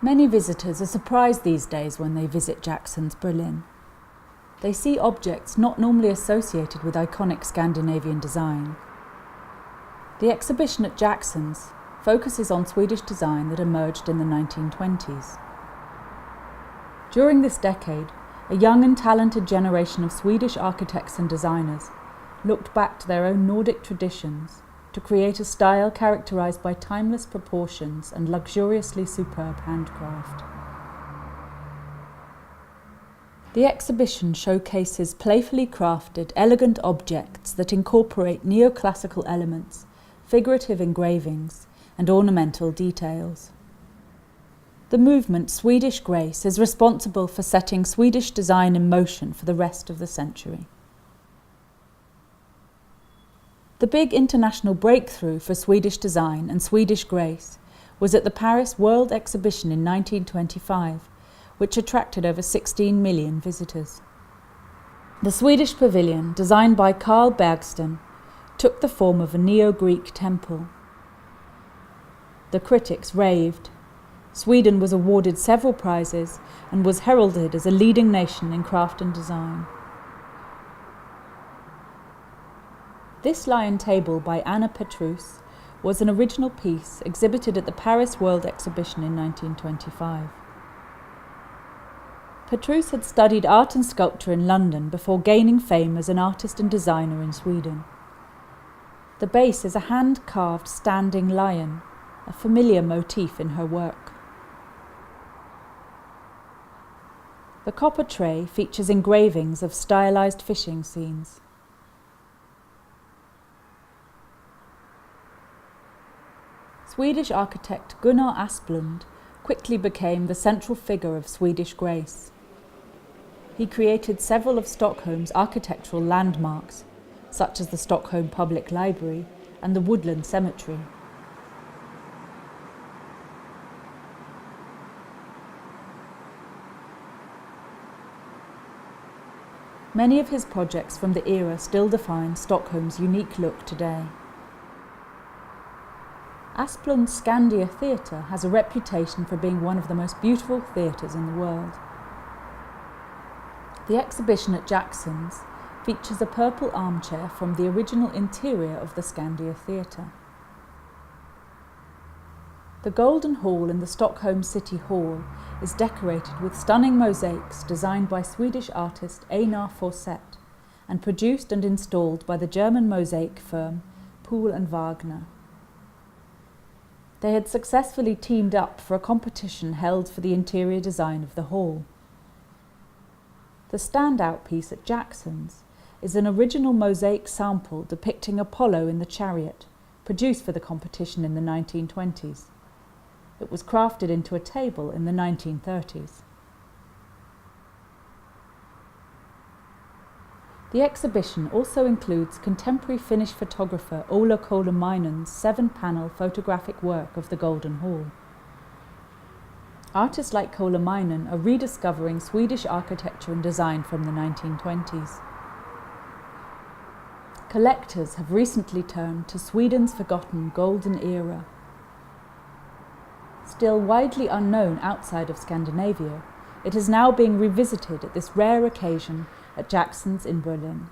Many visitors are surprised these days when they visit Jackson's Berlin. They see objects not normally associated with iconic Scandinavian design. The exhibition at Jackson's focuses on Swedish design that emerged in the 1920s. During this decade, a young and talented generation of Swedish architects and designers looked back to their own Nordic traditions to create a style characterized by timeless proportions and luxuriously superb handcraft. The exhibition showcases playfully crafted, elegant objects that incorporate neoclassical elements, figurative engravings, and ornamental details. The movement Swedish Grace is responsible for setting Swedish design in motion for the rest of the century. The big international breakthrough for Swedish design and Swedish Grace was at the Paris World Exhibition in 1925, which attracted over 16 million visitors. The Swedish Pavilion, designed by Carl Bergsten, took the form of a neo-Greek temple. The critics raved. Sweden was awarded several prizes and was heralded as a leading nation in craft and design. This lion table by Anna Petrus was an original piece exhibited at the Paris World Exhibition in 1925. Patrice had studied art and sculpture in London before gaining fame as an artist and designer in Sweden. The base is a hand-carved standing lion, a familiar motif in her work. The copper tray features engravings of stylized fishing scenes. Swedish architect Gunnar Asplund quickly became the central figure of Swedish Grace. He created several of Stockholm's architectural landmarks, such as the Stockholm Public Library and the Woodland Cemetery. Many of his projects from the era still define Stockholm's unique look today. Asplund's Skandia Theatre has a reputation for being one of the most beautiful theatres in the world. The exhibition at Jackson's features a purple armchair from the original interior of the Skandia Theatre. The Golden Hall in the Stockholm City Hall is decorated with stunning mosaics designed by Swedish artist Einar Forseth and produced and installed by the German mosaic firm Puhl Wagner. They had successfully teamed up for a competition held for the interior design of the hall. The standout piece at Jackson's is an original mosaic sample depicting Apollo in the Chariot, produced for the competition in the 1920s. It was crafted into a table in the 1930s. The exhibition also includes contemporary Finnish photographer Ola Kolemainen's 7-panel photographic work of the Golden Hall. Artists like Kolemainen are rediscovering Swedish architecture and design from the 1920s. Collectors have recently turned to Sweden's forgotten golden era. Still widely unknown outside of Scandinavia, it is now being revisited at this rare occasion at Jackson's in Berlin.